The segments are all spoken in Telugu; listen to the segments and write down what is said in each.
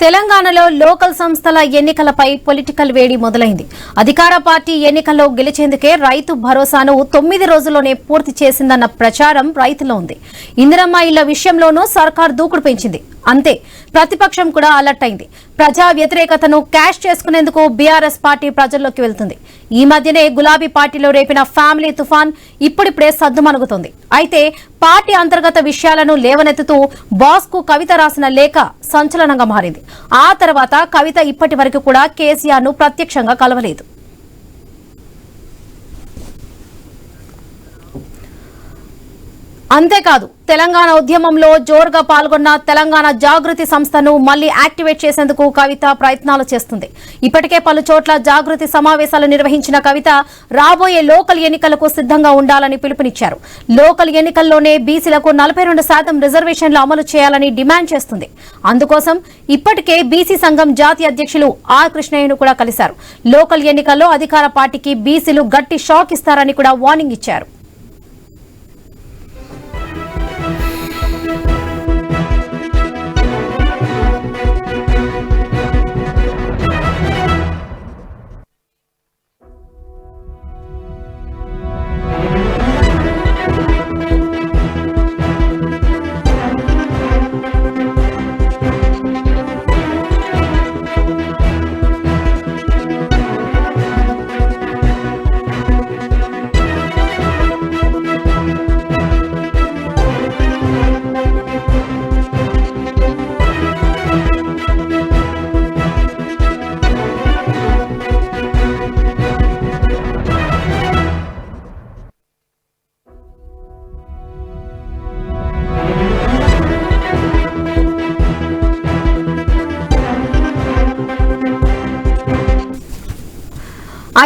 తెలంగాణలో లోకల్ సంస్థల ఎన్నికలపై పొలిటికల్ వేడి మొదలైంది. అధికార పార్టీ ఎన్నికల్లో గెలిచేందుకే రైతు భరోసాను 9 రోజుల్లోనే పూర్తి చేసిందన్న ప్రచారం రైతులో ఉంది. ఇందిరమ్మ ఇళ్ల విషయంలోనూ సర్కార్ దూకుడు పెంచింది. అంతే, ప్రతిపక్షం కూడా అలర్ట్ అయింది. ప్రజా వ్యతిరేకతను క్యాష్ చేసుకునేందుకు బీఆర్ఎస్ పార్టీ ప్రజల్లోకి వెళ్తుంది. ఈ మధ్యనే గులాబీ పార్టీలో రేపిన ఫ్యామిలీ తుఫాన్ ఇప్పుడిప్పుడే సద్దుమణుగుతోంది. అయితే పార్టీ అంతర్గత విషయాలను లేవనెత్తుతూ బాస్ కు కవిత రాసిన లేఖ సంచలనంగా మారింది. ఆ తర్వాత కవిత ఇప్పటి వరకు కూడా కేసీఆర్ ను ప్రత్యక్షంగా కలవలేదు. అంతేకాదు, తెలంగాణ ఉద్యమంలో జోరుగా పాల్గొన్న తెలంగాణ జాగృతి సంస్థను మళ్లీ యాక్టివేట్ చేసేందుకు కవిత ప్రయత్నాలు చేస్తుంది. ఇప్పటికే పలు చోట్ల జాగృతి సమావేశాలు నిర్వహించిన కవిత రాబోయే లోకల్ ఎన్నికలకు సిద్దంగా ఉండాలని పిలుపునిచ్చారు. లోకల్ ఎన్నికల్లోనే బీసీలకు 42% రిజర్వేషన్లు అమలు చేయాలని డిమాండ్ చేస్తుంది. అందుకోసం ఇప్పటికే బీసీ సంఘం జాతీయ అధ్యక్షులు ఆర్ కృష్ణయ్యను కూడా కలిశారు. లోకల్ ఎన్నికల్లో అధికార పార్టీకి బీసీలు గట్టి షాక్ ఇస్తారని కూడా వార్నింగ్ ఇచ్చారు.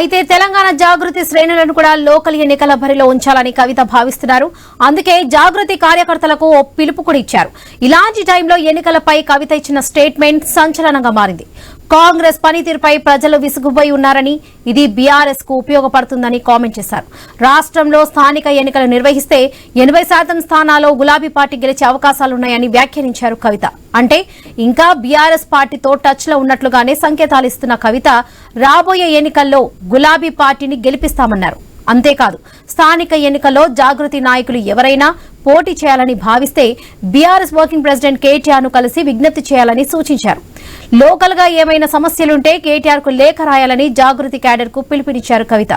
అయితే తెలంగాణ జాగృతి శ్రేణులను కూడా లోకల్ ఎన్నికల బరిలో ఉంచాలని కవిత భావిస్తున్నారు. అందుకే జాగృతి కార్యకర్తలకు ఓ పిలుపు కూడా ఇచ్చారు. ఇలాంటి టైంలో ఎన్నికలపై కవిత ఇచ్చిన స్టేట్మెంట్ సంచలనంగా మారింది. కాంగ్రెస్ పనితీరుపై ప్రజలు విసుగుపోయి ఉన్నారని, ఇది బీఆర్ఎస్ కు ఉపయోగపడుతుందని కామెంట్ చేశారు. రాష్ట్రంలో స్థానిక ఎన్నికలు నిర్వహిస్తే 80% స్థానాల్లో గులాబీ పార్టీ గెలిచే అవకాశాలున్నాయని వ్యాఖ్యానించారు కవిత. అంటే ఇంకా బీఆర్ఎస్ పార్టీతో టచ్ లో ఉన్నట్లుగానే సంకేతాలు ఇస్తున్న కవిత రాబోయే ఎన్నికల్లో గులాబీ పార్టీని గెలిపిస్తామన్నారు. అంతేకాదు, స్థానిక ఎన్నికల్లో జాగృతి నాయకులు ఎవరైనా పోటీ చేయాలని భావిస్తే బీఆర్ఎస్ వర్కింగ్ ప్రెసిడెంట్ కేటీఆర్ ను కలిసి విజ్ఞప్తి చేయాలని సూచించారు. లోకల్ గా ఏమైనా సమస్యలుంటే కేటీఆర్ కు లేఖ రాయాలని జాగృతి క్యాడర్ కు పిలుపునిచ్చారు కవిత.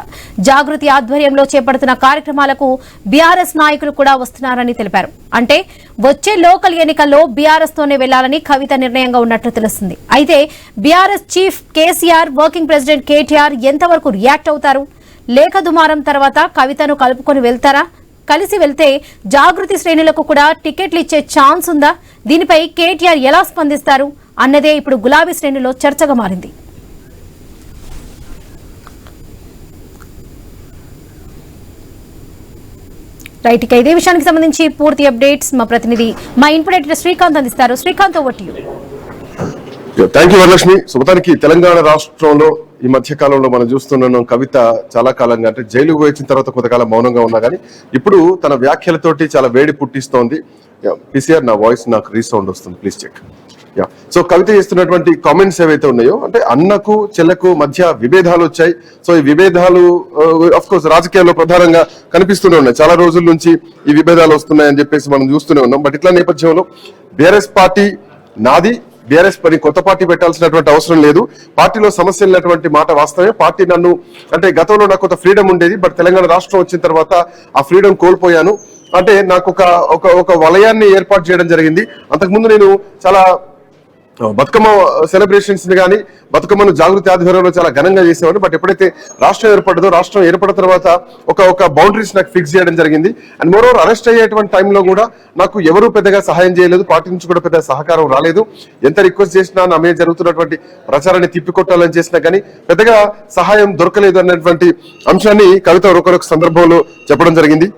జాగృతి ఆధ్వర్యంలో చేపడుతున్న కార్యక్రమాలకు బీఆర్ఎస్ నాయకులు కూడా వస్తున్నారని తెలిపారు. అంటే వచ్చే లోకల్ ఎన్నికల్లో బీఆర్ఎస్ తోనే వెళ్లాలని కవిత నిర్ణయంగా ఉన్నట్లు తెలుస్తుంది. అయితే BRS chief KCR, working president KTR ఎంతవరకు రియాక్ట్ అవుతారు? లేఖ దుమారం తర్వాత కవితను కలుపుకొని వెళ్తారా? కలిసి వెళ్తే జాగృతి శ్రేణులకు కూడా టికెట్లు ఇచ్చే ఛాన్స్ ఉందా? దీనిపై కేటీఆర్ ఎలా స్పందిస్తారు అన్నదే ఇప్పుడు గులాబీ శ్రేణులో చర్చగా మారింది. రైట్, ఇక ఇదే విషయానికి సంబంధించి పూర్తి అప్డేట్స్ మా ప్రతినిధి మా ఇన్పుట్ ఎడిటర్ శ్రీకాంత్ అందిస్తారు. Srikanth, over to you. Thank you Varalakshmi. మొత్తానికి తెలంగాణ రాష్ట్రంలో ఈ మధ్య కాలంలో మనం చూస్తున్నాం, కవిత చాలా కాలంగా అంటే జైలుకు వచ్చిన తర్వాత కొంతకాలం మౌనంగా ఉన్నా కానీ ఇప్పుడు తన వ్యాఖ్యలతోటి చాలా వేడి పుట్టిస్తోంది. పీసీఆర్, నా వాయిస్ నాకు రీసౌండ్ వస్తుంది, ప్లీజ్ చెక్. సో కవిత చేస్తున్నటువంటి కామెంట్స్ ఏవైతే ఉన్నాయో, అంటే అన్నకు చెల్లకు మధ్య విభేదాలు వచ్చాయి. సో ఈ విభేదాలు అఫ్ కోర్స్ రాజకీయాల్లో ప్రధానంగా కనిపిస్తూనే ఉన్నాయి. చాలా రోజుల నుంచి ఈ విభేదాలు వస్తున్నాయని చెప్పేసి మనం చూస్తూనే ఉన్నాం. బట్ ఇట్లా నేపథ్యంలో బీఆర్ఎస్ పార్టీ నాది, బీఆర్ఎస్ పని కొత్త పార్టీ పెట్టాల్సినటువంటి అవసరం లేదు, పార్టీలో సమస్యలు ఉన్నటువంటి మాట వాస్తవమే. పార్టీ నన్ను అంటే గతంలో నాకు కొంత ఫ్రీడమ్ ఉండేది, బట్ తెలంగాణ రాష్ట్రం వచ్చిన తర్వాత ఆ ఫ్రీడమ్ కోల్పోయాను. అంటే నాకు ఒక వలయాన్ని ఏర్పాటు చేయడం జరిగింది. అంతకుముందు నేను చాలా బతుకమ్మ సెలబ్రేషన్స్ ని కానీ బతుకమ్మను జాగృతి ఆధ్వర్యంలో చాలా ఘనంగా చేసేవాడు. బట్ ఎప్పుడైతే రాష్ట్రం ఏర్పడదో, రాష్ట్రం ఏర్పడిన తర్వాత ఒక బౌండరీస్ నాకు ఫిక్స్ చేయడం జరిగింది. అండ్ మోరోవర్ అరెస్ట్ అయ్యేటువంటి టైంలో కూడా నాకు ఎవరూ పెద్దగా సహాయం చేయలేదు, పార్టీ నుంచి కూడా పెద్ద సహకారం రాలేదు. ఎంత రిక్వెస్ట్ చేసినా నా మీద జరుగుతున్నటువంటి ప్రచారాన్ని తిప్పికొట్టాలని చేసినా కానీ పెద్దగా సహాయం దొరకలేదు అన్నటువంటి అంశాన్ని కవిత ఒకరొక సందర్భంలో చెప్పడం జరిగింది.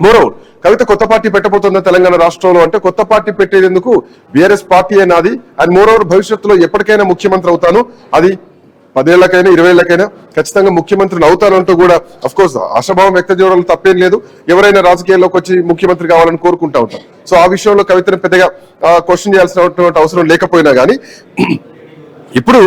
మోరోవర్ కవిత కొత్త పార్టీ పెట్టబోతున్న తెలంగాణ రాష్ట్రంలో, అంటే కొత్త పార్టీ పెట్టేందుకు బీఆర్ఎస్ పార్టీ నాది. అండ్ మోరోవర్ భవిష్యత్తులో ఎప్పటికైనా ముఖ్యమంత్రి అవుతాను, అది 10 ఏళ్లకైనా 20 ఏళ్లకైనా ఖచ్చితంగా ముఖ్యమంత్రిని అవుతానంటూ కూడా అఫ్ కోర్స్ ఆశాభావం వ్యక్తం చేయడం తప్పేం లేదు. ఎవరైనా రాజకీయాల్లోకి వచ్చి ముఖ్యమంత్రి కావాలని కోరుకుంటా ఉంటాం. సో ఆ విషయంలో కవితను పెద్దగా క్వశ్చన్ చేయాల్సినటువంటి అవసరం లేకపోయినా కానీ ఇప్పుడు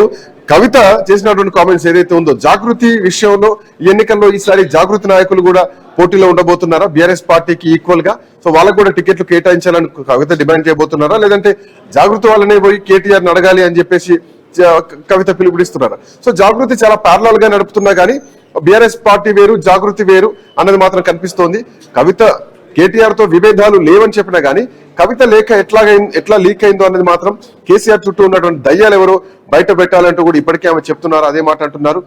కవిత చేసినటువంటి కామెంట్స్ ఏదైతే ఉందో జాగృతి విషయంలో ఈ ఎన్నికల్లో ఈసారి జాగృతి నాయకులు కూడా పోటీలో ఉండబోతున్నారా బీఆర్ఎస్ పార్టీకి ఈక్వల్ గా? సో వాళ్ళకు కూడా టికెట్లు కేటాయించాలని కవిత డిమాండ్ చేయబోతున్నారా, లేదంటే జాగృతి వాళ్ళనే పోయి కేటీఆర్ అడగాలి అని చెప్పేసి కవిత పిలుపునిస్తున్నారా? సో జాగృతి చాలా ప్యారలల్ గా నడుపుతున్నా కానీ బీఆర్ఎస్ పార్టీ వేరు జాగృతి వేరు అన్నది మాత్రం కనిపిస్తోంది. కవిత కేటీఆర్ తో విభేదాలు లేవని చెప్పినా గానీ కవిత లేఖ ఎట్లా లీక్ అయిందో అనేది మాత్రం కేసీఆర్ చుట్టూ ఉన్నటువంటి దయ్యాలు ఎవరో బయట పెట్టాలంటూ కూడా ఇప్పటికే ఆమె చెప్తున్నారు, అదే మాట అంటున్నారు.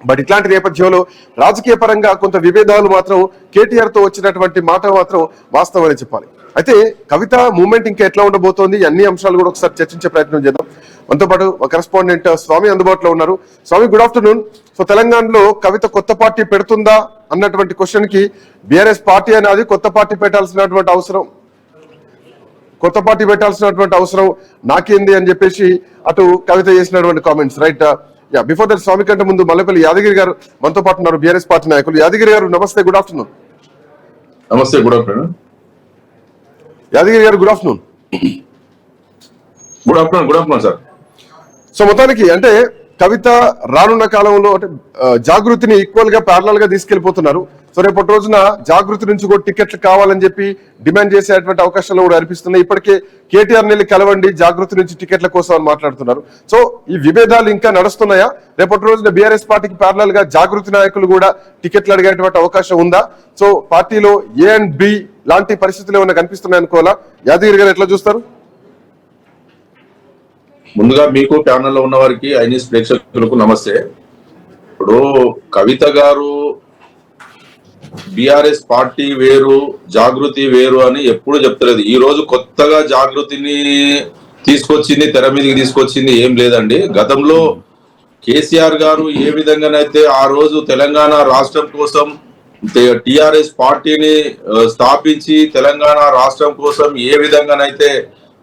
బట్ ఇట్లాంటి నేపథ్యంలో రాజకీయ పరంగా కొంత విభేదాలు మాత్రం కేటీఆర్ తో వచ్చినటువంటి మాట మాత్రం వాస్తవం అని చెప్పాలి. అయితే కవిత మూవ్మెంట్ ఇంకా ఎట్లా ఉండబోతోంది, అన్ని అంశాలు కూడా ఒకసారి చర్చించే ప్రయత్నం చేద్దాం. మనతో పాటు కరెస్పాండెంట్ స్వామి అందుబాటులో ఉన్నారు. Swami, good afternoon. సో తెలంగాణలో కవిత కొత్త పార్టీ పెడుతుందా అన్నటువంటి క్వశ్చన్ కి బీఆర్ఎస్ పార్టీ అనేది కొత్త పార్టీ పెట్టాల్సినటువంటి అవసరం నాకేంది అని చెప్పేసి అటు కవిత చేసినటువంటి కామెంట్స్, రైట్? బిఫోర్ దట్ స్వామి కంటే ముందు మల్లెపల్లి యాదగిరి గారు మనతో పాటు ఉన్నారు, బీఆర్ఎస్ పార్టీ నాయకులు. యాదగిరి గారు నమస్తే, గుడ్ ఆఫ్టర్నూన్. నమస్తే, గుడ్ ఆఫ్టర్నూన్. యాదగిరి గారు good afternoon. Good afternoon sir. So మొత్తానికి అంటే కవిత రానున్న కాలంలో అంటే జాగృతిని ఈక్వల్ గా ప్యారలల్ గా తీసుకెళ్లిపోతున్నారు. సో రేపటి రోజున జాగృతి నుంచి కూడా టికెట్లు కావాలని చెప్పి డిమాండ్ చేసేటువంటి అవకాశాలు కూడా అనిపిస్తున్నాయి. ఇప్పటికే కేటీఆర్ నెల్లి కలవండి జాగృతి నుంచి టికెట్ల కోసం అని మాట్లాడుతున్నారు. సో ఈ విభేదాలు ఇంకా నడుస్తున్నాయా? రేపటి రోజున బీఆర్ఎస్ పార్టీకి ప్యారలల్ గా జాగృతి నాయకులు కూడా టికెట్లు అడిగేటువంటి అవకాశం ఉందా? సో పార్టీలో ఏ అండ్ బి లాంటి పరిస్థితులు ఏమైనా కనిపిస్తున్నాయి అనుకోవాలా? యాదగిరి గారు ఎట్లా చూస్తారు? ముందుగా మీకు ప్యానెల్లో ఉన్న వారికి ఐన్యూస్ ప్రేక్షకులకు నమస్తే. ఇప్పుడు కవిత గారు బీఆర్ఎస్ పార్టీ వేరు జాగృతి వేరు అని ఎప్పుడు చెప్తలేదు. ఈ రోజు కొత్తగా జాగృతిని తీసుకొచ్చింది, తెర మీదకి తీసుకొచ్చింది ఏం లేదండి. గతంలో కేసీఆర్ గారు ఏ విధంగానైతే ఆ రోజు తెలంగాణ రాష్ట్రం కోసం టిఆర్ఎస్ పార్టీని స్థాపించి తెలంగాణ రాష్ట్రం కోసం ఏ విధంగానైతే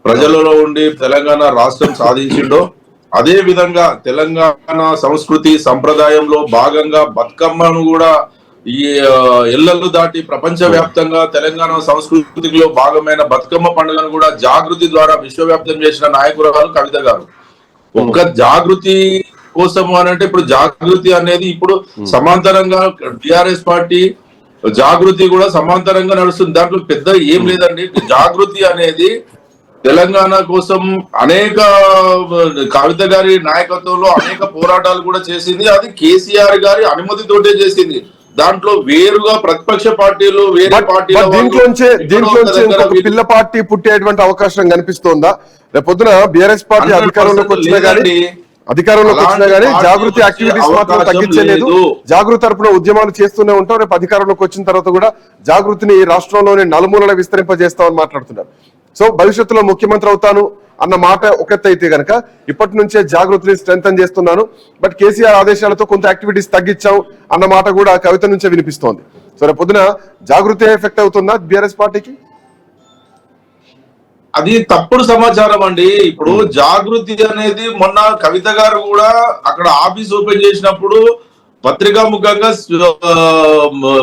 ప్రజలలో ఉండి తెలంగాణ రాష్ట్రం సాధించిండో అదే విధంగా తెలంగాణ సంస్కృతి సంప్రదాయంలో భాగంగా బతుకమ్మను కూడా ఈ ఎల్లలు దాటి ప్రపంచ వ్యాప్తంగా తెలంగాణ సంస్కృతిలో భాగమైన బతుకమ్మ పండుగను కూడా జాగృతి ద్వారా విశ్వవ్యాప్తం చేసిన నాయకురాలు కవిత గారు. ఒక్క జాగృతి కోసము అని అంటే ఇప్పుడు జాగృతి అనేది ఇప్పుడు సమాంతరంగా టిఆర్ఎస్ పార్టీ జాగృతి కూడా సమాంతరంగా నడుస్తుంది. దాంట్లో పెద్ద ఏం లేదండి. జాగృతి అనేది తెలంగాణ కోసం అనేక కవిత గారి నాయకత్వంలో అనేక పోరాటాలు కూడా చేసింది. అది కేసీఆర్ గారి అనుమతితోటే చేసింది. దాంట్లో వేరుగా ప్రతిపక్ష పార్టీలు వేరే పార్టీలు దీంట్లోంచే పిల్ల పార్టీ పుట్టేటువంటి అవకాశం కనిపిస్తోందా? రేపొద్దున బీఆర్ఎస్ పార్టీ అధికారంలోకి వచ్చినా గానీ జాగృతి యాక్టివిటీస్ మాత్రం తగ్గించలేదు. జాగృతి తరపున ఉద్యమాలు చేస్తూనే ఉంటాం. రేపు అధికారంలోకి వచ్చిన తర్వాత కూడా జాగృతిని రాష్ట్రంలోని నలుమూలన విస్తరింపజేస్తామని మాట్లాడుతున్నారు. సో భవిష్యత్తులో ముఖ్యమంత్రి అవుతాను అన్న మాట ఒకటైతే గనక ఇప్పటి నుంచే జాగృతిని స్ట్రెంథన్ చేస్తున్నాను, బట్ కేసీఆర్ ఆదేశాలతో కొంత యాక్టివిటీస్ తగ్గించాం అన్న మాట కూడా కవిత నుంచే వినిపిస్తోంది. సో రేపు పొద్దున జాగృతి ఎఫెక్ట్ అవుతుందా బీఆర్ఎస్ పార్టీకి? అది తప్పుడు సమాచారం అండి. ఇప్పుడు జాగృతి అనేది మొన్న కవిత గారు కూడా అక్కడ ఆఫీస్ ఓపెన్ చేసినప్పుడు పత్రికా ముఖంగా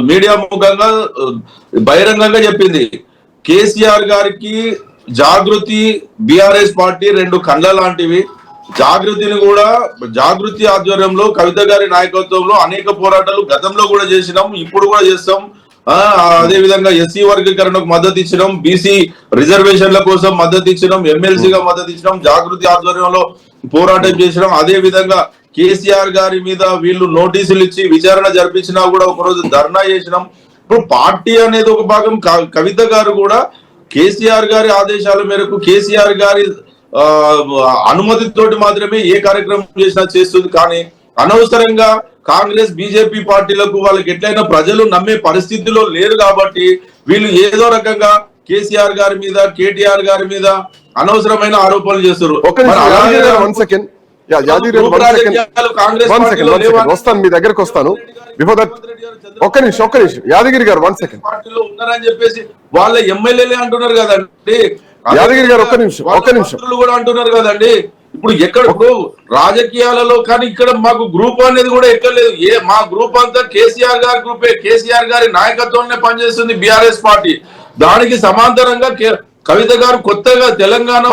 మీడియా ముఖంగా బహిరంగంగా చెప్పింది. కేసీఆర్ గారికి జాగృతి బీఆర్ఎస్ పార్టీ రెండు కండ్ల లాంటివి. జాగృతిని కూడా జాగృతి ఆధ్వర్యంలో కవిత గారి నాయకత్వంలో అనేక పోరాటాలు గతంలో కూడా చేసినాం, ఇప్పుడు కూడా చేస్తాం. అదే విధంగా ఎస్సీ వర్గీకరణకు మద్దతు ఇచ్చినాం, బీసీ రిజర్వేషన్ల కోసం మద్దతు ఇచ్చినాం, ఎమ్మెల్సీగా మద్దతు ఇచ్చినాం, జాగృతి ఆధ్వర్యంలో పోరాటం చేసినాం. అదే విధంగా కేసీఆర్ గారి మీద వీళ్ళు నోటీసులు ఇచ్చి విచారణ జరిపించినా కూడా ఒకరోజు ధర్నా చేసినాం. ఇప్పుడు పార్టీ అనేది ఒక భాగం. కవిత గారు కూడా కేసీఆర్ గారి ఆదేశాల మేరకు కేసీఆర్ గారి అనుమతితోటి మాత్రమే ఏ కార్యక్రమం చేసినా చేస్తుంది. కానీ అనవసరంగా కాంగ్రెస్ బీజేపీ పార్టీలకు వాళ్ళకి ఎట్లయినా ప్రజలు నమ్మే పరిస్థితిలో లేరు కాబట్టి వీళ్ళు ఏదో రకంగా కేసీఆర్ గారి మీద కేటీఆర్ గారి మీద అనవసరమైన ఆరోపణలు చేస్తారు. వస్తాను మీ దగ్గరకు వస్తాను. ఒక్క నిమిషం యాదగిరి గారు 1 సెకండ్. పార్టీలో ఉన్నారని చెప్పేసి వాళ్ళ ఎమ్మెల్యేలే అంటున్నారు కదండి. యాదగిరి గారు ఒక్క నిమిషం కూడా అంటున్నారు కదండి. ఇప్పుడు ఇప్పుడు రాజకీయాలలో కానీ ఇక్కడ మాకు గ్రూప్ అనేది కూడా ఎక్కలేదు. మా గ్రూప్ అంతా కేసీఆర్ గారి గ్రూపే, కేసీఆర్ గారి నాయకత్వంలో పనిచేస్తుంది బీఆర్ఎస్ పార్టీ. దానికి సమాంతరంగా కవిత గారు కొత్తగా తెలంగాణ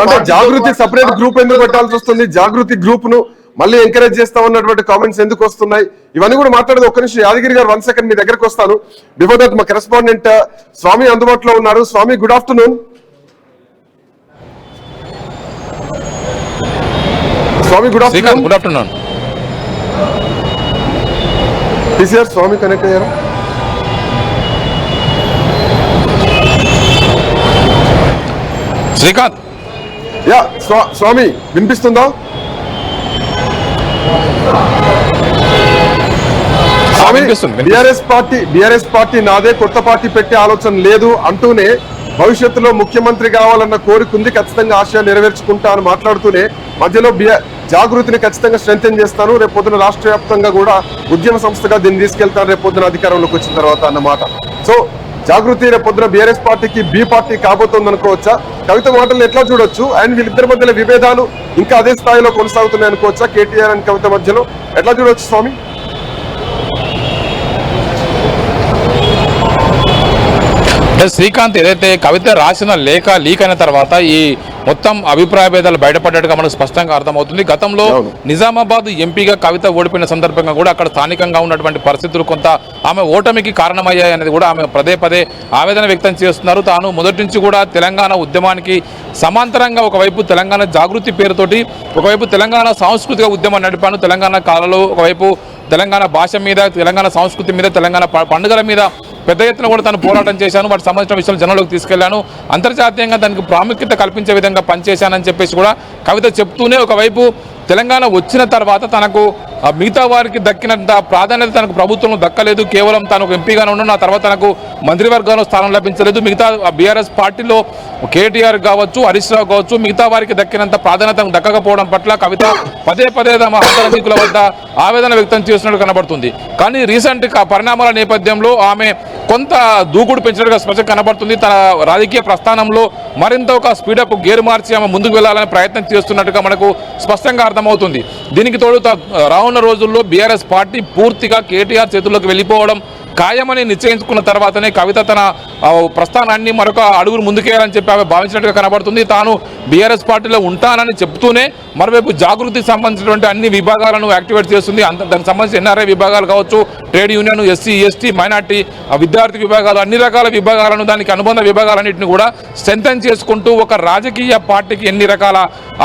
అంటే జాగృతి సెపరేట్ గ్రూప్ ఎందుకు పెట్టాల్సి వస్తుంది? జాగృతి గ్రూప్ ను మళ్ళీ ఎంకరేజ్ చేస్తా ఉన్నటువంటి కామెంట్స్ ఎందుకు వస్తున్నాయి? ఇవన్నీ కూడా మాట్లాడేది. ఒక్క నిమిషం యాదగిరి గారు 1 సెకండ్ మీ దగ్గరకు వస్తాను. బిఫోర్ దట్ మా కరెస్పాండెంట్ స్వామి అందుబాటులో ఉన్నారు. Swami, good afternoon. Swami, good afternoon. Good afternoon. TCR Swami connect అయ్యారు. శ్రీకాంత్, యా స్వామి వినిపిస్తుందా? బీఆర్ఎస్ పార్టీ నాదే, కొత్త పార్టీ పెట్టే ఆలోచన లేదు అంటూనే భవిష్యత్తులో ముఖ్యమంత్రి కావాలన్న కోరిక ఉంది, ఖచ్చితంగా ఆశయాన్ని నెరవేర్చుకుంటా అని మాట్లాడుతూనే మధ్యలో జాగృతిని ఖచ్చితంగా స్ట్రెంథెన్ చేస్తాను, రేపు పొద్దున రాష్ట్ర వ్యాప్తంగా కూడా ఉద్యమ సంస్థగా దీన్ని తీసుకెళ్తాను రేపు పొద్దున అధికారంలోకి వచ్చిన తర్వాత అన్నమాట. సో జాగృతి రేపు పొద్దున బీఆర్ఎస్ పార్టీకి బి పార్టీ కాబోతోంది అనుకోవచ్చా? కవిత మాటలు ఎట్లా చూడొచ్చు? అండ్ వీళ్ళిద్దరి మధ్యలో విభేదాలు ఇంకా అదే స్థాయిలో కొనసాగుతున్నాయి అనుకోవచ్చా? కేటీఆర్ అండ్ కవిత మధ్యలో ఎట్లా చూడొచ్చు స్వామి? అంటే శ్రీకాంత్, ఏదైతే కవిత రాసిన లేఖ లీక్ అయిన తర్వాత ఈ మొత్తం అభిప్రాయ భేదాలు బయటపడ్డట్టుగా మనకు స్పష్టంగా అర్థమవుతుంది. గతంలో నిజామాబాద్ ఎంపీగా కవిత ఓడిపోయిన సందర్భంగా కూడా అక్కడ స్థానికంగా ఉన్నటువంటి పరిస్థితులు కొంత ఆమె ఓటమికి కారణమయ్యాయి అనేది కూడా ఆమె పదే ఆవేదన వ్యక్తం చేస్తున్నారు. తాను మొదటి నుంచి కూడా తెలంగాణ ఉద్యమానికి సమాంతరంగా ఒకవైపు తెలంగాణ జాగృతి పేరుతోటి ఒకవైపు తెలంగాణ సాంస్కృతిక ఉద్యమం నడిపాను. తెలంగాణ కాలంలో ఒకవైపు తెలంగాణ భాష మీద, తెలంగాణ సంస్కృతి మీద, తెలంగాణ పండుగల మీద పెద్ద ఎత్తున కూడా తను పోరాటం చేశాను. వాటికి సంబంధించిన విషయాలు జనంలోకి తీసుకెళ్లాను. అంతర్జాతీయంగా దానికి ప్రాముఖ్యత కల్పించే విధంగా పనిచేశానని చెప్పేసి కూడా కవిత చెప్తూనే ఒకవైపు తెలంగాణ వచ్చిన తర్వాత తనకు మిగతా వారికి దక్కినంత ప్రాధాన్యత తనకు ప్రభుత్వంలో దక్కలేదు. కేవలం తనకు ఎంపీగానే ఉన్నాను, ఆ తర్వాత తనకు మంత్రివర్గంలో స్థానం లభించలేదు. మిగతా బీఆర్ఎస్ పార్టీలో కేటీఆర్ కావచ్చు, హరీష్ రావు కావచ్చు, మిగతా వారికి దక్కినంత ప్రాధాన్యత దక్కకపోవడం పట్ల కవిత పదే తమ అంతరంగికుల వద్ద ఆవేదన వ్యక్తం చేస్తున్నట్టు కనబడుతుంది. కానీ రీసెంట్ పరిణామాల నేపథ్యంలో ఆమె కొంత దూకుడు పెంచినట్టుగా స్పష్టంగా కనబడుతుంది. తన రాజకీయ ప్రస్థానంలో మరింత ఒక స్పీడప్ గేరు మార్చి ఆమె ముందుకు వెళ్లాలని ప్రయత్నం చేస్తున్నట్టుగా మనకు స్పష్టంగా అర్థమవుతుంది. దీనికి తోడు రానున్న రోజుల్లో బీఆర్ఎస్ పార్టీ పూర్తిగా కేటీఆర్ చేతుల్లోకి వెళ్ళిపోవడం ఖాయమని నిశ్చయించుకున్న తర్వాతనే కవిత తన ప్రస్థానాన్ని మరొక అడుగులు ముందుకేయాలని చెప్పి ఆమె భావించినట్టుగా కనబడుతుంది. తాను బీఆర్ఎస్ పార్టీలో ఉంటానని చెప్తూనే మరోవైపు జాగృతికి సంబంధించినటువంటి అన్ని విభాగాలను యాక్టివేట్ చేస్తుంది. దానికి సంబంధించి ఎన్ఆర్ఐ విభాగాలు కావచ్చు, trade union, SC ST minority, విద్యార్థి విభాగాలు, అన్ని రకాల విభాగాలను, దానికి అనుబంధ విభాగాలన్నింటినీ కూడా స్ట్రెంథెన్ చేసుకుంటూ ఒక రాజకీయ పార్టీకి ఎన్ని రకాల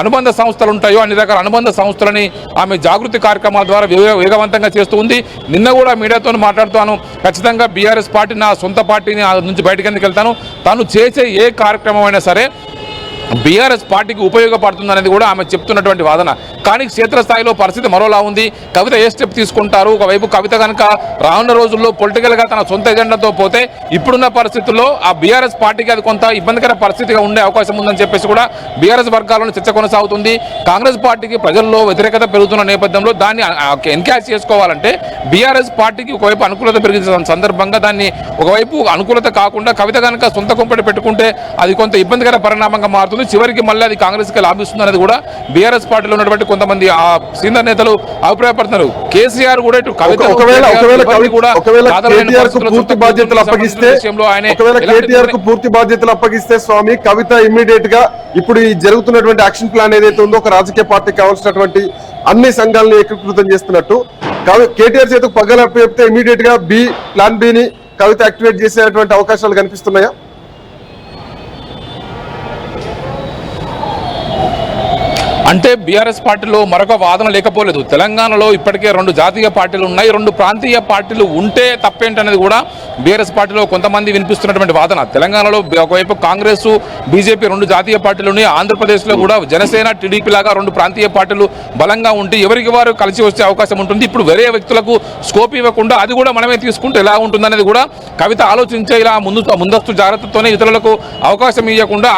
అనుబంధ సంస్థలు ఉంటాయో అన్ని రకాల అనుబంధ సంస్థలని ఆమె జాగృతి కార్యక్రమాల ద్వారా వేగవంతంగా చేస్తూ ఉంది. నిన్న కూడా మీడియాతో మాట్లాడుతాను, ఖచ్చితంగా బీఆర్ఎస్ పార్టీ నా సొంత పార్టీని నుంచి బయటకు ఎందుకు వెళ్తాను, తాను చేసే ఏ కార్యక్రమం అయినా సరే బీఆర్ఎస్ పార్టీకి ఉపయోగపడుతుంది అనేది కూడా ఆమె చెప్తున్నటువంటి వాదన. కానీ క్షేత్రస్థాయిలో పరిస్థితి మరోలా ఉంది. కవిత ఏ స్టెప్ తీసుకుంటారు? ఒకవైపు కవిత కనుక రానున్న రోజుల్లో పొలిటికల్గా తన సొంత ఎజెండాతో పోతే ఇప్పుడున్న పరిస్థితుల్లో ఆ బీఆర్ఎస్ పార్టీకి అది కొంత ఇబ్బందికర పరిస్థితిగా ఉండే అవకాశం ఉందని చెప్పేసి కూడా బీఆర్ఎస్ వర్గాలను చర్చ కొనసాగుతుంది. కాంగ్రెస్ పార్టీకి ప్రజల్లో వ్యతిరేకత పెరుగుతున్న నేపథ్యంలో దాన్ని ఎన్కాష్ చేసుకోవాలంటే బీఆర్ఎస్ పార్టీకి ఒకవైపు అనుకూలత పెరిగిన సందర్భంగా దాన్ని ఒకవైపు అనుకూలత కాకుండా కవిత కనుక సొంత కుంపటి పెట్టుకుంటే అది కొంత ఇబ్బందికర పరిణామంగా మారుతుంది. చివరికి మళ్ళీ అది కాంగ్రెస్కి లాభిస్తుంది అనేది కూడా బీఆర్ఎస్ పార్టీలో ఉన్నటువంటి కొంతమంది ఆ సీనియర్ నేతలు అభిప్రాయపడుతున్నారు. కేసీఆర్ కూడా ఇటు కవిత పూర్తి బాధ్యతలు అప్పగిస్తే స్వామి కవిత ఇమ్మీడియట్ గా ఇప్పుడు ఈ జరుగుతున్నటువంటి యాక్షన్ ప్లాన్ ఏదైతే ఉందో ఒక రాజకీయ పార్టీకి కావాల్సినటువంటి అన్ని సంఘాలను ఏకీకృతం చేస్తున్నట్టు కేటీఆర్ చేతికి పగ్గలు చెప్తే ఇమ్మీడియట్ గా ప్లాన్ బి ని కవిత యాక్టివేట్ చేసేటువంటి అవకాశాలు కనిపిస్తున్నాయా? అంటే బీఆర్ఎస్ పార్టీలో మరొక వాదన లేకపోలేదు. తెలంగాణలో ఇప్పటికే 2 జాతీయ పార్టీలు ఉన్నాయి, 2 ప్రాంతీయ పార్టీలు ఉంటే తప్పేంటనేది కూడా బీఆర్ఎస్ పార్టీలో కొంతమంది వినిపిస్తున్నటువంటి వాదన. తెలంగాణలో ఒకవైపు కాంగ్రెస్, బీజేపీ 2 జాతీయ పార్టీలు ఉన్నాయి. ఆంధ్రప్రదేశ్లో కూడా జనసేన, టీడీపీ లాగా 2 ప్రాంతీయ పార్టీలు బలంగా ఉంటే ఎవరికి వారు కలిసి వచ్చే అవకాశం ఉంటుంది. ఇప్పుడు వేరే వ్యక్తులకు స్కోప్ ఇవ్వకుండా అది కూడా మనమే తీసుకుంటే ఎలా ఉంటుందనేది కూడా కవిత ఆలోచించే ఇలా ముందస్తు జాగ్రత్తతోనే ఇతరులకు అవకాశం ఇవ్వకుండా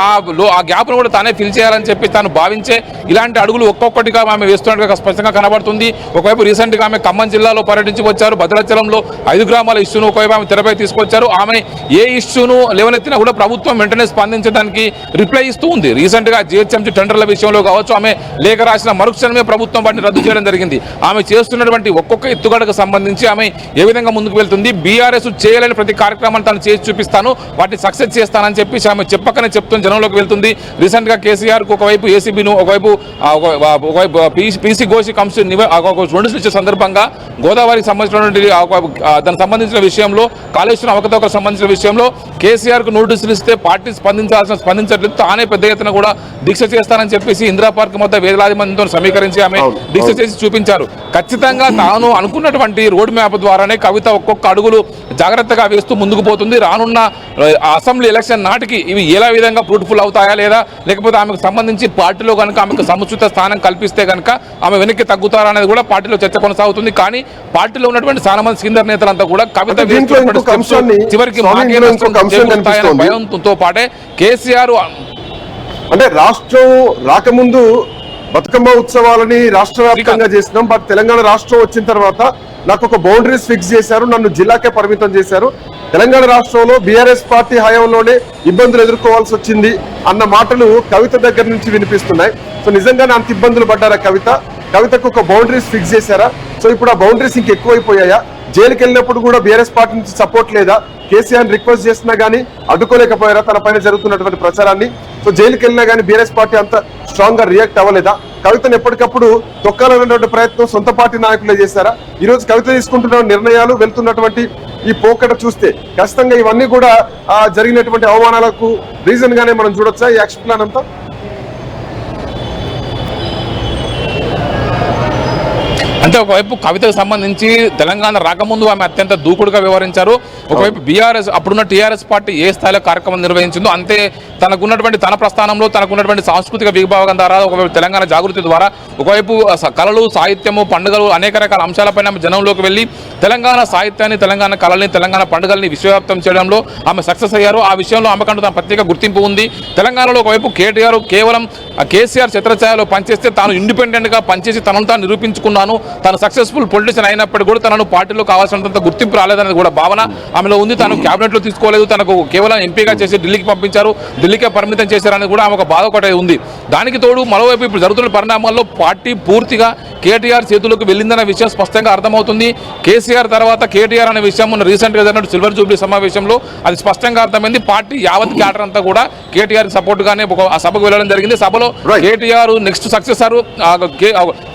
ఆ గ్యాప్ను కూడా తానే ఫిల్ చేయాలని చెప్పి తాను భావించే ఇలా ఇలాంటి అడుగులు ఒక్కొక్కటిగా ఆమె వేస్తున్నట్టుగా స్పష్టంగా కనబడుతుంది. ఒకవైపు రీసెంట్ గా ఆమె ఖమ్మం జిల్లాలో పర్యటించి వచ్చారు. భద్రాచలంలో 5 గ్రామాల ఇష్యూను ఒకవైపు ఆమె తెరపై తీసుకొచ్చారు. ఆమె ఏ ఇష్యూను లేవనెత్తినా కూడా ప్రభుత్వం వెంటనే స్పందించడానికి రిప్లై ఇస్తూ ఉంది. రీసెంట్ గా జిహెచ్ఎంసీ టెండర్ల విషయంలో కావచ్చు, ఆమె లేఖ రాసిన మరుక్షణమే ప్రభుత్వం వాటిని రద్దు చేయడం జరిగింది. ఆమె చేస్తున్నటువంటి ఒక్కొక్క ఎత్తుగడకు సంబంధించి ఆమె ఏ విధంగా ముందుకు వెళ్తుంది, బీఆర్ఎస్ చేయలేని ప్రతి కార్యక్రమాన్ని తాను చేసి చూపిస్తాను, వాటిని సక్సెస్ చేస్తానని చెప్పి ఆమె చెప్పకనే చెప్తున్న జనంలోకి వెళ్తుంది. రీసెంట్ గా కేసీఆర్ కు ఒకవైపు ఏసీబీను ఒకవైపు పీసీ ఘోషి కమిషన్ నోటీసులు ఇచ్చే సందర్భంగా గోదావరికి సంబంధించినటువంటి దానికి సంబంధించిన విషయంలో, కాళేశ్వరం అవకతవకలకు సంబంధించిన విషయంలో కేసీఆర్ కు నోటీసులు ఇస్తే పార్టీ స్పందించట్లేదు. తానే పెద్ద ఎత్తున కూడా దీక్ష చేస్తానని చెప్పేసి ఇందిరా పార్క్ వద్ద వేలాది మందితో సమీకరించి ఆమె దీక్ష చేసి చూపించారు. ఖచ్చితంగా తాను అనుకున్నటువంటి రోడ్ మ్యాప్ ద్వారానే కవిత ఒక్కొక్క అడుగులు జాగ్రత్తగా వేస్తూ ముందుకు పోతుంది. రానున్న అసెంబ్లీ ఎలక్షన్ నాటికి ఇవి ఎలా విధంగా ఫ్రూట్ఫుల్ అవుతాయా లేదా, లేకపోతే ఆమెకు సంబంధించి పార్టీలో కనుక ఆమెకు సముచిత స్థానం కల్పిస్తే కనుక ఆమె వెనక్కి తగ్గుతారా అనేది కూడా పార్టీలో చర్చ కొనసాగుతుంది. కానీ పార్టీలో ఉన్నటువంటి చాలా మంది సీనియర్ నేతలంతా కూడా కవిత చివరికి భయంతో పాటే కేసీఆర్ అంటే రాష్ట్రం రాకముందు బతుకమ్మ ఉత్సవాలని రాష్ట్ర వ్యాప్తంగా చేసినాం. బట్ తెలంగాణ రాష్ట్రం వచ్చిన తర్వాత నాకు ఒక బౌండరీస్ ఫిక్స్ చేశారు, నన్ను జిల్లాకే పరిమితం చేశారు. తెలంగాణ రాష్ట్రంలో బీఆర్ఎస్ పార్టీ హయాంలోనే ఇబ్బందులు ఎదుర్కోవాల్సి వచ్చింది అన్న మాటలు కవిత దగ్గర నుంచి వినిపిస్తున్నాయి. సో నిజంగానే అంత ఇబ్బందులు పడ్డారా కవితకు ఒక బౌండరీస్ ఫిక్స్ చేశారా? సో ఇప్పుడు ఆ బౌండరీస్ ఇంకెక్కువైపోయాయా? జైలుకి వెళ్ళినప్పుడు కూడా బీఆర్ఎస్ పార్టీ నుంచి సపోర్ట్ లేదా? కేసీఆర్ రిక్వెస్ట్ చేసినా గానీ అడ్డుకోలేకపోయారా తన పైన జరుగుతున్నటువంటి ప్రచారాన్ని? సో జైలుకి వెళ్ళినా గానీ బీఆర్ఎస్ పార్టీ అంత స్ట్రాంగ్ గా రియాక్ట్ అవ్వలేదా? కవితను ఎప్పటికప్పుడు తొక్కాలనేటువంటి ప్రయత్నం సొంత పార్టీ నాయకులే చేశారా? ఈ రోజు కవిత తీసుకుంటున్న నిర్ణయాలు, వెళ్తున్నటువంటి ఈ పోకట చూస్తే ఖచ్చితంగా ఇవన్నీ కూడా జరిగినటువంటి అవమానాలకు రీజన్ గానే మనం చూడొచ్చా ఈ యాక్షన్ ప్లాన్ అంతా? అంటే ఒకవైపు కవితకు సంబంధించి తెలంగాణ రాకముందు ఆమె అత్యంత దూకుడుగా వ్యవహరించారు. ఒకవైపు బీఆర్ఎస్ అప్పుడున్న టీఆర్ఎస్ పార్టీ ఏ స్థాయిలో కార్యక్రమం నిర్వహించిందో అంతే తనకున్నటువంటి తన ప్రస్థానంలో తనకున్నటువంటి సాంస్కృతిక విభాగం ద్వారా, ఒకవైపు తెలంగాణ జాగృతి ద్వారా ఒకవైపు కళలు, సాహిత్యము, పండుగలు అనేక రకాల అంశాలపైన ఆమె జనంలోకి వెళ్ళి తెలంగాణ సాహిత్యాన్ని, తెలంగాణ కళల్ని, తెలంగాణ పండుగల్ని విశ్వవ్యాప్తం చేయడంలో ఆమె సక్సెస్ అయ్యారు. ఆ విషయంలో ఆమెకంటూ తన ప్రత్యేక గుర్తింపు ఉంది. తెలంగాణలో ఒకవైపు కేటీఆర్ కేవలం కేసీఆర్ చిత్రఛాయలో పనిచేస్తే తాను ఇండిపెండెంట్ గా పనిచేసి తనను తాను నిరూపించుకున్నాను, తను సక్సెస్ఫుల్ పొలిటీషియన్ అయినప్పటికీ కూడా తనను పార్టీలో కావాల్సినంత గుర్తింపు రాలేదనేది కూడా భావన ఆమెలో ఉంది. తను క్యాబినెట్ లో తీసుకోలేదు, తనకు కేవలం ఎంపీగా చేసి ఢిల్లీకి పంపించారు, ఢిల్లీకే పరిమితం చేశారనేది కూడా ఆమె ఒక బాధ ఒకటే ఉంది. దానికి తోడు మరోవైపు ఇప్పుడు జరుగుతున్న పరిణామాల్లో పార్టీ పూర్తిగా కేటీఆర్ చేతులకు వెళ్ళిందన్న విషయం స్పష్టంగా అర్థమవుతుంది. కేసీఆర్ తర్వాత కేటీఆర్ అనే విషయం మొన్న రీసెంట్ గా జరిగిన సిల్వర్ జూబ్లీ సమావేశంలో అది స్పష్టంగా అర్థమైంది. పార్టీ యావత్ క్యాడర్ అంతా కూడా కేటీఆర్ సపోర్ట్ గానే ఆ సభకు వెళ్ళడం జరిగింది. సభలో KTR next successor,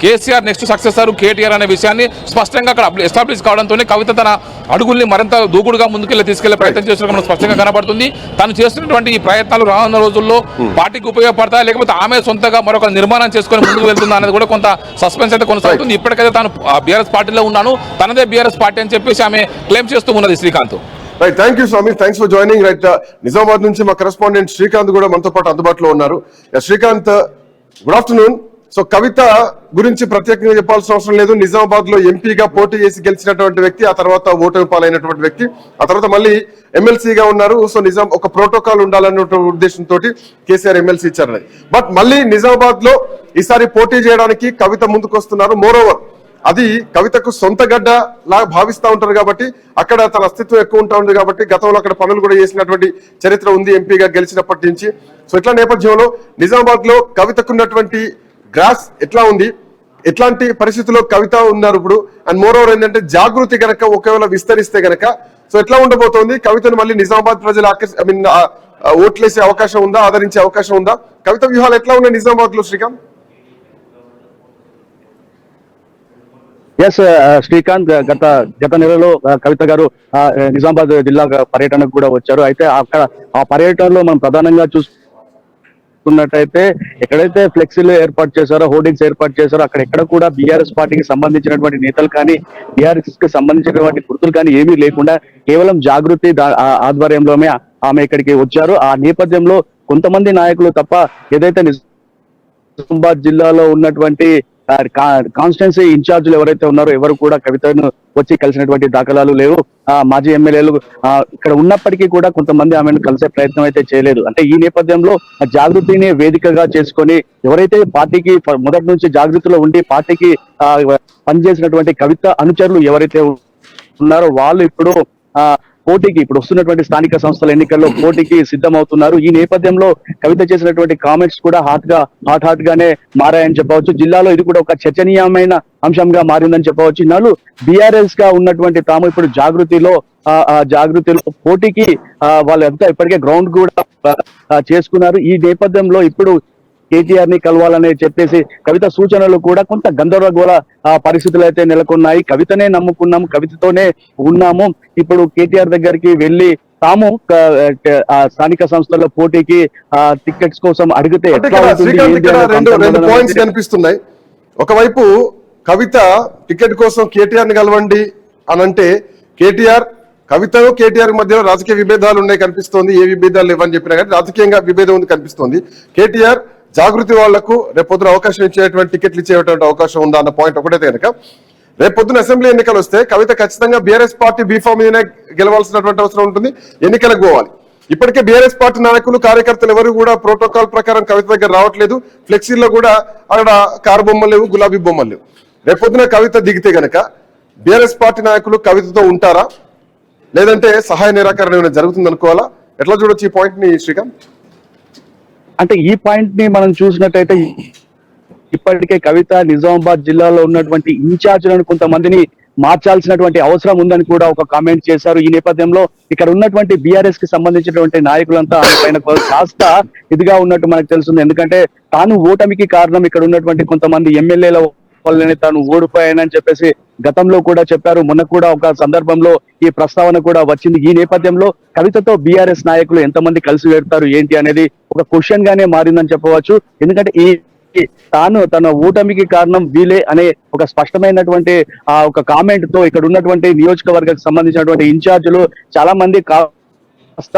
KCR next successor KTR అనే విషయాన్ని స్పష్టంగా అక్కడ ఎస్టాబ్లిష్ కావడంతోనే కవిత తన అడుగుల్ని మరింత దూకుడుగా తీసుకెళ్లే ప్రయత్నం చేస్తున్న స్పష్టంగా కనబడుతుంది. తను చేస్తున్నటువంటి ఈ ప్రయత్నాలు రానున్న రోజుల్లో పార్టీకి ఉపయోగపడతాయి, లేకపోతే ఆమె సొంతగా మరొక నిర్మాణం చేసుకుని ముందుకు వెళ్తుందా అనేది కూడా కొంత సస్పెన్స్ అయితే కొనసాగుతుంది. ఇప్పటికైతే తాను బీఆర్ఎస్ పార్టీలో ఉన్నాను, తనదే బీఆర్ఎస్ పార్టీ అని చెప్పేసి ఆమె క్లెయిమ్ చేస్తూ ఉన్నది. Srikanth, right, thank you Swamy, thanks for joining. Right, Nizamabad నుంచి మా కరెస్పాండెంట్ శ్రీకాంత్ కూడా మనతో పాటు అందుబాటులో ఉన్నారు. Srikanth, good afternoon. So Kavitha గురించి ప్రత్యేకంగా చెప్పాల్సిన అవసరం లేదు. నిజామాబాద్ లో ఎంపీగా పోటీ చేసి గెలిచినటువంటి వ్యక్తి, ఆ తర్వాత ఓటమి పాలైనటువంటి వ్యక్తి, ఆ తర్వాత మళ్ళీ ఎమ్మెల్సీగా ఉన్నారు. సో నిజాం ఒక ప్రోటోకాల్ ఉండాలన్న ఉద్దేశంతో కేసీఆర్ ఎమ్మెల్సీ ఇచ్చారని, బట్ మళ్ళీ నిజామాబాద్ లో ఈసారి పోటీ చేయడానికి కవిత ముందుకు వస్తున్నారు. మోరోవర్ అది కవితకు సొంత గడ్డ లాగా భావిస్తూ ఉంటారు కాబట్టి అక్కడ తన అస్తిత్వం ఎక్కువ ఉంటా ఉంది కాబట్టి గతంలో అక్కడ పనులు కూడా చేసినటువంటి చరిత్ర ఉంది ఎంపీగా గెలిచినప్పటి నుంచి. సో ఇట్లా నేపథ్యంలో నిజామాబాద్ లో కవితకున్నటువంటి గ్రాస్ ఎట్లా ఉంది, ఎట్లాంటి పరిస్థితుల్లో కవిత ఉన్నారు ఇప్పుడు, అండ్ మోర్ ఓవర్ ఏంటంటే జాగృతి గనక ఒకవేళ విస్తరిస్తే గనక సో ఎట్లా ఉండబోతోంది? కవితను మళ్ళీ నిజామాబాద్ ప్రజలు ఓట్లేసే అవకాశం ఉందా, ఆదరించే అవకాశం ఉందా? కవిత వ్యూహాలు ఎట్లా ఉన్నాయి నిజామాబాద్ లో శ్రీకాంత్? ఎస్ శ్రీకాంత్, గత నెలలో కవిత గారు నిజామాబాద్ జిల్లా పర్యటనకు కూడా వచ్చారు. అయితే అక్కడ ఆ పర్యటనలో మనం ప్రధానంగా చూసుకున్నట్టయితే ఎక్కడైతే ఫ్లెక్సీలు ఏర్పాటు చేశారో, హోర్డింగ్స్ ఏర్పాటు చేశారో అక్కడ ఎక్కడ కూడా బీఆర్ఎస్ పార్టీకి సంబంధించినటువంటి నేతలు కానీ, బీఆర్ఎస్ కి సంబంధించినటువంటి గుర్తులు కానీ ఏమీ లేకుండా కేవలం జాగృతి ఆధ్వర్యంలోనే ఆమె ఇక్కడికి వచ్చారు. ఆ నేపథ్యంలో కొంతమంది నాయకులు తప్ప ఏదైతే నిజామాబాద్ జిల్లాలో ఉన్నటువంటి కాన్స్టిట్యున్సీ ఇన్ఛార్జీలు ఎవరైతే ఉన్నారో ఎవరు కూడా కవితను వచ్చి కలిసినటువంటి దాఖలాలు లేవు. మాజీ ఎమ్మెల్యేలు ఇక్కడ ఉన్నప్పటికీ కూడా కొంతమంది ఆమెను కలిసే ప్రయత్నం అయితే చేయలేదు. అంటే ఈ నేపథ్యంలో జాగృతిని వేదికగా చేసుకొని ఎవరైతే పార్టీకి మొదటి నుంచి జాగృతిలో ఉండి పార్టీకి పనిచేసినటువంటి కవిత అనుచరులు ఎవరైతే ఉన్నారో వాళ్ళు ఇప్పుడు పోటీకి ఇప్పుడు వస్తున్నటువంటి స్థానిక సంస్థల ఎన్నికల్లో పోటీకి సిద్ధమవుతున్నారు. ఈ నేపథ్యంలో కవిత చేసినటువంటి కామెంట్స్ కూడా హాట్ గానే మారాయని చెప్పవచ్చు. జిల్లాలో ఇది కూడా ఒక చర్చనీయమైన అంశంగా మారిందని చెప్పవచ్చు. ఇన్నాళ్ళు బీఆర్ఎస్ గా ఉన్నటువంటి తాము ఇప్పుడు జాగృతిలో పోటీకి వాళ్ళంతా ఇప్పటికే గ్రౌండ్ కూడా చేసుకున్నారు. ఈ నేపథ్యంలో ఇప్పుడు కేటీఆర్ ని కలవాలని చెప్పేసి కవిత సూచనలు కూడా కొంత గందరగోళ పరిస్థితులు అయితే నెలకొన్నాయి. కవితనే నమ్ముకున్నాము, కవితతోనే ఉన్నాము, ఇప్పుడు కేటీఆర్ దగ్గరికి వెళ్ళి తాము స్థానిక సంస్థల పోటీకి టికెట్స్ కోసం అడిగితే రెండు పాయింట్స్ కనిపిస్తున్నాయి. ఒకవైపు కవిత టికెట్ కోసం కేటీఆర్ ని కలవండి అని అంటే కవితను కేటీఆర్ మధ్యలో రాజకీయ విభేదాలు ఉన్నాయి కనిపిస్తోంది. ఏ విభేదాలు లేవని చెప్పినా కానీ రాజకీయంగా విభేదం ఉంది కనిపిస్తోంది. కేటీఆర్ జాగృతి వాళ్లకు రేపొద్దున అవకాశం ఇచ్చేటువంటి టికెట్లు ఇచ్చేటువంటి అవకాశం ఉందా అన్న పాయింట్ ఒకటైతే కనుక రేపొద్దున అసెంబ్లీ ఎన్నికలు వస్తే కవిత ఖచ్చితంగా బీఆర్ఎస్ పార్టీ బీఫామ్ మీదనే గెలవాల్సినటువంటి అవసరం ఉంటుంది, ఎన్నికలకు పోవాలి. ఇప్పటికే బీఆర్ఎస్ పార్టీ నాయకులు కార్యకర్తలు ఎవరు కూడా ప్రోటోకాల్ ప్రకారం కవిత దగ్గర రావట్లేదు. ఫ్లెక్సీల్లో కూడా అక్కడ కారు బొమ్మలు లేవు, గులాబీ బొమ్మలు లేవు. రేపొద్దున కవిత దిగితే గనక బీఆర్ఎస్ పార్టీ నాయకులు కవితతో ఉంటారా, లేదంటే సహాయ నిరాకరణ ఏమైనా జరుగుతుంది అనుకోవాలా? ఎట్లా చూడొచ్చు ఈ పాయింట్ ని శ్రీకాంత్? అంటే ఈ పాయింట్ ని మనం చూసినట్టయితే ఇప్పటికే కవిత నిజామాబాద్ జిల్లాలో ఉన్నటువంటి ఇన్ఛార్జ్లను కొంతమందిని మార్చాల్సినటువంటి అవసరం ఉందని కూడా ఒక కామెంట్ చేశారు. ఈ నేపథ్యంలో ఇక్కడ ఉన్నటువంటి బీఆర్ఎస్ కి సంబంధించినటువంటి నాయకులంతా ఆయన పైన కాస్త ఇదిగా ఉన్నట్టు మనకు తెలుస్తుంది. ఎందుకంటే తాను ఓటమికి కారణం ఇక్కడ ఉన్నటువంటి కొంతమంది ఎమ్మెల్యేల వల్లనే తాను ఓడిపోయానని చెప్పేసి గతంలో కూడా చెప్పారు. మొన్న కూడా ఒక సందర్భంలో ఈ ప్రస్తావన కూడా వచ్చింది. ఈ నేపథ్యంలో కవితతో బీఆర్ఎస్ నాయకులు ఎంతమంది కలిసి వెళ్తారు ఏంటి అనేది ఒక క్వశ్చన్ గానే మారిందని చెప్పవచ్చు. ఎందుకంటే తన ఓటమికి కారణం వీలే అనే ఒక స్పష్టమైనటువంటి ఒక కామెంట్ తో ఇక్కడ ఉన్నటువంటి నియోజకవర్గానికి సంబంధించినటువంటి ఇన్ఛార్జీలు చాలా మంది కాస్త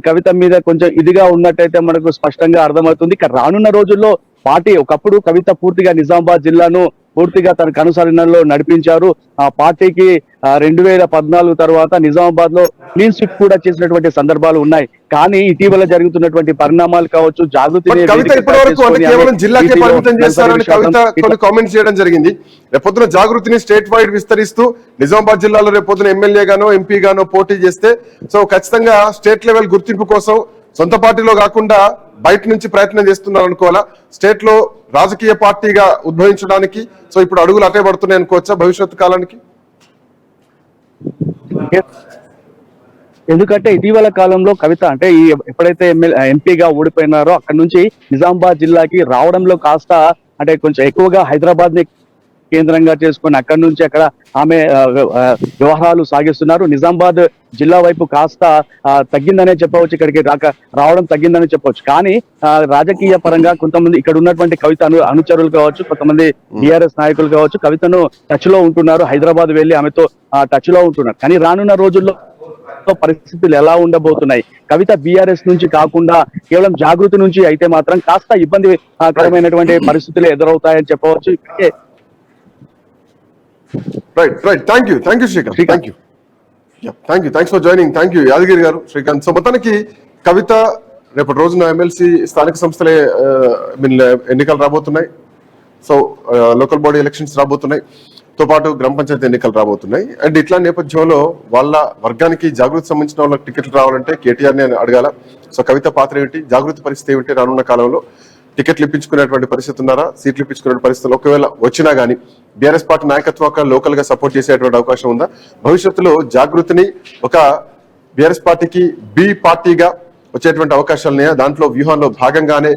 కవిత మీద కొంచెం ఇదిగా ఉన్నట్టయితే మనకు స్పష్టంగా అర్థమవుతుంది. ఇక రానున్న రోజుల్లో పార్టీ ఒకప్పుడు కవిత పూర్తిగా నిజామాబాద్ జిల్లాను పూర్తిగా తన కనుసరణలో నడిపించారు. ఆ పార్టీకి 2014 తర్వాత నిజామాబాద్ లో క్లీన్ స్వీప్ కూడా చేసినటువంటి సందర్భాలు ఉన్నాయి. కానీ ఇటీవల జరుగుతున్నటువంటి పరిణామాలు కావచ్చు, జాగృతిని జిల్లాకే పరిమితం చేస్తారని కవిత కొన్ని కామెంట్స్ చేయడం జరిగింది. రేపొద్దున జాగృతిని స్టేట్ వైడ్ విస్తరిస్తూ నిజామాబాద్ జిల్లాలో రేపొద్దున ఎమ్మెల్యే గానో ఎంపీ గానో పోటీ చేస్తే సో ఖచ్చితంగా స్టేట్ లెవెల్ గుర్తింపు కోసం సొంత పార్టీలో కాకుండా బయట నుంచి ప్రయత్నం చేస్తున్నారు అనుకోవాలా? స్టేట్ లో రాజకీయ పార్టీగా ఉద్భవించడానికి సో ఇప్పుడు అడుగులు అటే పడుతున్నాయి అనుకోవచ్చా భవిష్యత్తు కాలానికి? ఎందుకంటే ఇటీవల కాలంలో కవిత అంటే ఎప్పుడైతే ఎంపీగా ఓడిపోయినారో అక్కడ నుంచి నిజామాబాద్ జిల్లాకి రావడంలో కాస్త అంటే కొంచెం ఎక్కువగా హైదరాబాద్ ని కేంద్రంగా చేసుకుని అక్కడి నుంచి అక్కడ ఆమె వ్యవహారాలు సాగిస్తున్నారు. నిజామాబాద్ జిల్లా వైపు కాస్త తగ్గిందనే చెప్పవచ్చు, ఇక్కడికి రావడం తగ్గిందనే చెప్పవచ్చు. కానీ రాజకీయ పరంగా కొంతమంది ఇక్కడ ఉన్నటువంటి కవిత అనుచరులు కావచ్చు, కొంతమంది బీఆర్ఎస్ నాయకులు కావచ్చు కవితను టచ్ లో ఉంటున్నారు, హైదరాబాద్ వెళ్లి ఆమెతో టచ్ లో ఉంటున్నారు. కానీ రానున్న రోజుల్లో పరిస్థితులు ఎలా ఉండబోతున్నాయి? కవిత బీఆర్ఎస్ నుంచి కాకుండా కేవలం జాగృతి నుంచి అయితే మాత్రం కాస్త ఇబ్బందికరమైనటువంటి పరిస్థితులు ఎదురవుతాయని చెప్పవచ్చు. Right thank you Srikanth. Thanks for joining. Thank you Yadagiri గారు, శ్రీకాంత్. సో మొత్తానికి కవిత రేపటి రోజున ఎమ్మెల్సీ స్థానిక సంస్థలే ఎన్నికలు రాబోతున్నాయి. సో లోకల్ బాడీ ఎలక్షన్స్ రాబోతున్నాయి, తో పాటు గ్రామ పంచాయతీ ఎన్నికలు రాబోతున్నాయి. అండ్ ఇట్లా నేపథ్యంలో వాళ్ళ వర్గానికి జాగృతి సంబంధించిన వాళ్ళకి టికెట్లు రావాలంటే కేటీఆర్ ని అడగాల. సో కవిత పాత్ర ఏమిటి, జాగృతి పరిస్థితి ఏమిటి, రానున్న కాలంలో టికెట్లు ఇప్పించుకునేటువంటి పరిస్థితి ఉన్నారా, సీట్లు ఇప్పించుకునే పరిస్థితులు ఒకవేళ వచ్చినా గానీ బీఆర్ఎస్ పార్టీ నాయకత్వం లోకల్ గా సపోర్ట్ చేసేటువంటి అవకాశం ఉందా? భవిష్యత్తులో జాగృతిని ఒక బీఆర్ఎస్ పార్టీకి బి పార్టీగా వచ్చేటువంటి అవకాశాలు ఉన్నాయా? దాంట్లో వ్యూహంలో భాగంగానే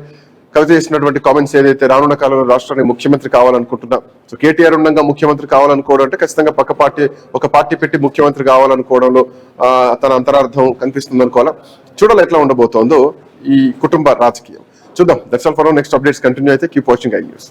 కవిత చేసినటువంటి కామెంట్స్ ఏదైతే రానున్న కాలంలో రాష్ట్రానికి ముఖ్యమంత్రి కావాలనుకుంటున్నా, సో కేటీఆర్ ఉండగా ముఖ్యమంత్రి కావాలనుకోవడం అంటే ఖచ్చితంగా ఒక పార్టీ పెట్టి ముఖ్యమంత్రి కావాలనుకోవడంలో తన అంతరార్థం కనిపిస్తుంది అనుకోవాలా? చూడాలి ఎట్లా ఉండబోతోందో ఈ కుటుంబ రాజకీయం. చూద్దాం. That's all for next updates continue అయితే కీప్ వాచింగ్ ఐ న్యూస్.